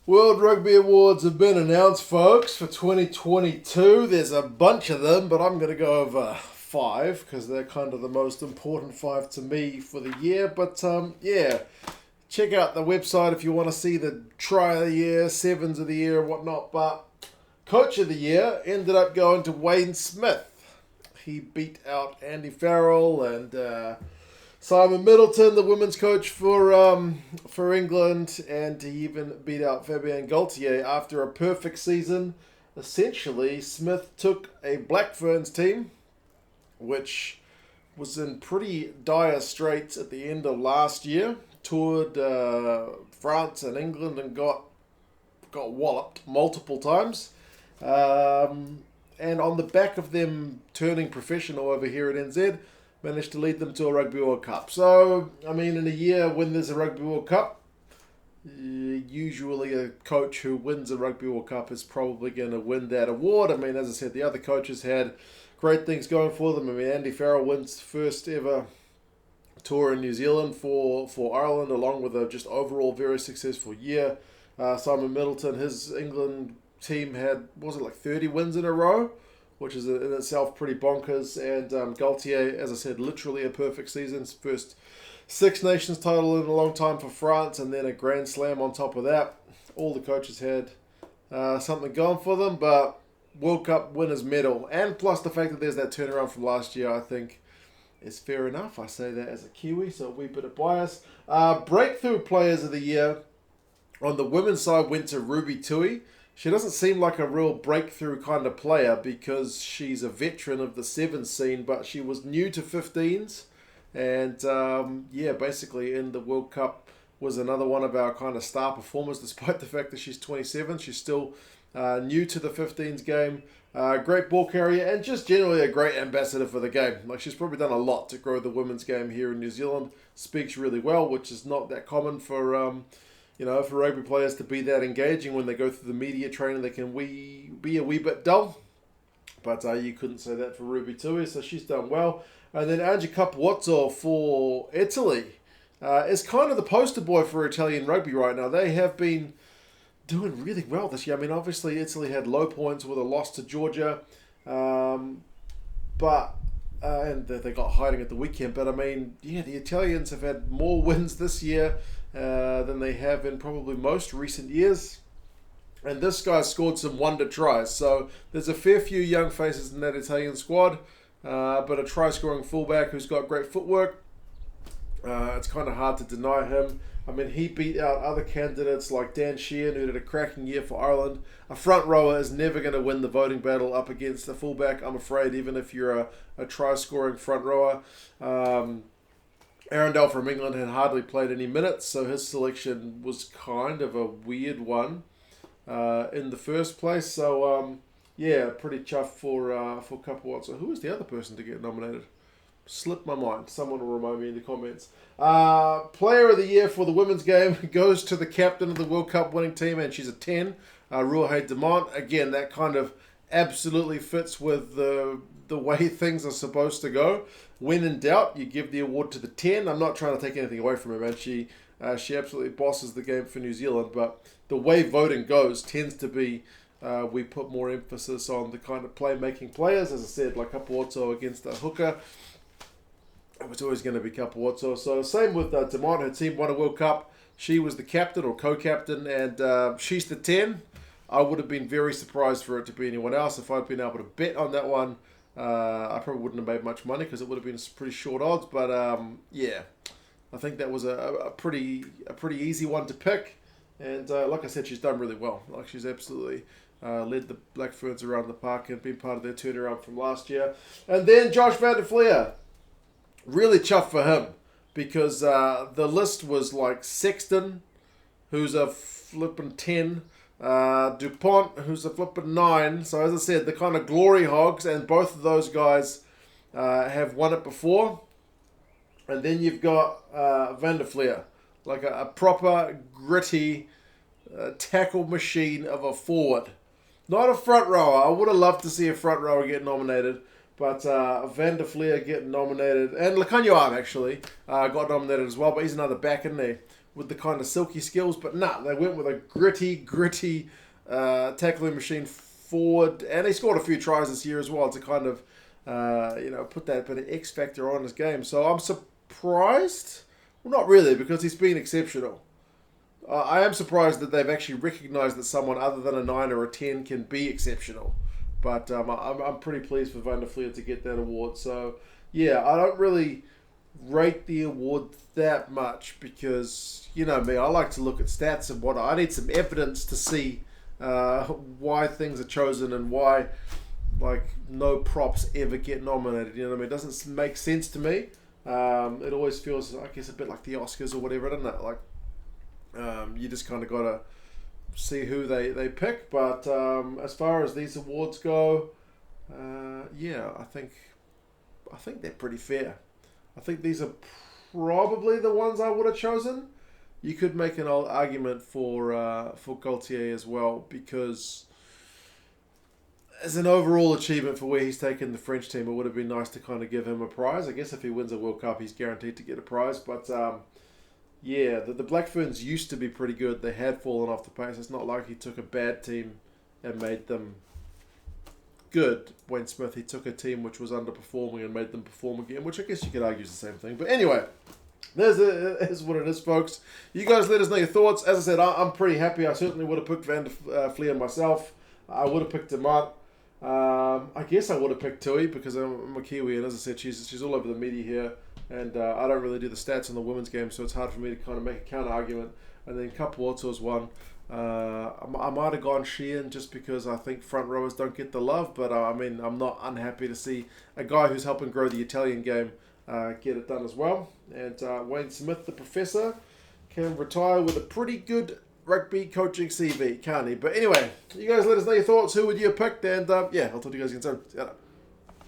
World Rugby Awards have been announced, folks, for 2022. There's a bunch of them, but I'm going to go over 5 because they're kind of the most important 5 to me for the year. But yeah, check out the website if you want to see the try of the year, sevens of the year, and whatnot. But coach of the year ended up going to Wayne Smith. He beat out Andy Farrell and Simon Middleton, the women's coach for England, and he even beat out Fabienne Gaultier after a perfect season. Essentially, Smith took a Black Ferns team, which was in pretty dire straits at the end of last year, toured France and England and got walloped multiple times. And on the back of them turning professional over here at NZ, managed to lead them to a Rugby World Cup. So, I mean, in a year when there's a Rugby World Cup, usually a coach who wins a Rugby World Cup is probably going to win that award. I mean, as I said, the other coaches had great things going for them. I mean, Andy Farrell wins first ever tour in New Zealand for Ireland, along with a just overall very successful year. Simon Middleton, his England team had, was it like 30 wins in a row? Which is in itself pretty bonkers. And Gaultier, as I said, literally a perfect season. His first Six Nations title in a long time for France, and then a Grand Slam on top of that. All the coaches had something going for them, but World Cup winners medal, and plus the fact that there's that turnaround from last year, I think is fair enough. I say that as a Kiwi, so a wee bit of bias. Breakthrough players of the year on the women's side went to Ruby Tui. She doesn't seem like a real breakthrough kind of player because she's a veteran of the sevens scene, but she was new to 15s. And yeah, basically in the World Cup was another one of our kind of star performers, despite the fact that she's 27. She's still new to the 15s game. Great ball carrier and just generally a great ambassador for the game. Like, she's probably done a lot to grow the women's game here in New Zealand. Speaks really well, which is not that common for for rugby players to be that engaging. When they go through the media training, they can be a wee bit dull. But you couldn't say that for Ruby Tui, so she's done well. And then Ange Capuozzo for Italy is kind of the poster boy for Italian rugby right now. They have been doing really well this year. I mean, obviously Italy had low points with a loss to Georgia, and they got hiding at the weekend. But I mean, yeah, the Italians have had more wins this year than they have in probably most recent years. And this guy scored some wonder tries. So there's a fair few young faces in that Italian squad, but a try-scoring fullback who's got great footwork. It's kind of hard to deny him. I mean, he beat out other candidates like Dan Sheehan, who did a cracking year for Ireland. A front rower is never going to win the voting battle up against a fullback, I'm afraid, even if you're a try-scoring front rower. Arundel from England had hardly played any minutes, so his selection was kind of a weird one in the first place. So, yeah, pretty chuffed for Capuozzo. Who was the other person to get nominated? Slipped my mind. Someone will remind me in the comments. Player of the year for the women's game goes to the captain of the World Cup winning team, and she's a 10. Ruahei Demant. Again, that kind of absolutely fits with the way things are supposed to go. When in doubt, you give the award to the 10. I'm not trying to take anything away from her, man. She absolutely bosses the game for New Zealand, but the way voting goes tends to be we put more emphasis on the kind of playmaking players. As I said, like Capuozzo against a hooker. It was always going to be Capuozzo. So same with Demant. Her team won a World Cup. She was the captain or co-captain, and she's the 10. I would have been very surprised for it to be anyone else. If I'd been able to bet on that one, I probably wouldn't have made much money because it would have been pretty short odds. But yeah, I think that was a pretty easy one to pick. And like I said, she's done really well. Like, she's absolutely led the Black Ferns around the park and been part of their turnaround from last year. And then Josh van der Flier. Really chuffed for him because the list was like Sexton, who's a flippin' 10, DuPont, who's a flippin' 9. So as I said, the kind of glory hogs, and both of those guys have won it before. And then you've got van der Flier, like a proper gritty tackle machine of a forward. Not a front rower. I would have loved to see a front rower get nominated. But Van der Flier getting nominated, and Lekanyo Arm actually got nominated as well, but he's another back, isn't he? with the kind of silky skills, but nah, they went with a gritty tackling machine forward, and he scored a few tries this year as well to kind of put that bit of X factor on his game. So I'm surprised. Well, not really, because he's been exceptional. I am surprised that they've actually recognised that someone other than a 9 or a 10 can be exceptional. But I'm pretty pleased for Van der Flier to get that award. So, yeah, I don't really rate the award that much because, you know me, I like to look at stats and I need some evidence to see why things are chosen and why, like, no props ever get nominated. You know what I mean? It doesn't make sense to me. It always feels, I guess, a bit like the Oscars or whatever, doesn't it? Like, you just kind of got to see who they pick. But as far as these awards go, yeah, I think they're pretty fair. I think these are probably the ones I would have chosen. You could make an argument for Gaultier as well, because as an overall achievement for where he's taken the French team, it would have been nice to kind of give him a prize. I guess if he wins a World Cup, he's guaranteed to get a prize. But yeah, the Black Ferns used to be pretty good. They had fallen off the pace. It's not like he took a bad team and made them good. Wayne Smith, he took a team which was underperforming and made them perform again, which I guess you could argue is the same thing. But anyway, there's what it is, folks. You guys let us know your thoughts. As I said, I'm pretty happy. I certainly would have picked Van der Flier myself. I would have picked Demant. I guess I would have picked Tui because I'm a Kiwi, and as I said, she's all over the media here, and I don't really do the stats on the women's game, so it's hard for me to kind of make a counter argument. And then Capuozzo's one. I might have gone Sheehan just because I think front rowers don't get the love, but I mean, I'm not unhappy to see a guy who's helping grow the Italian game get it done as well. And Wayne Smith, the professor, can retire with a pretty good rugby coaching CV, can't he? But anyway, you guys let us know your thoughts. Who would you have picked? And yeah, I'll talk to you guys again soon.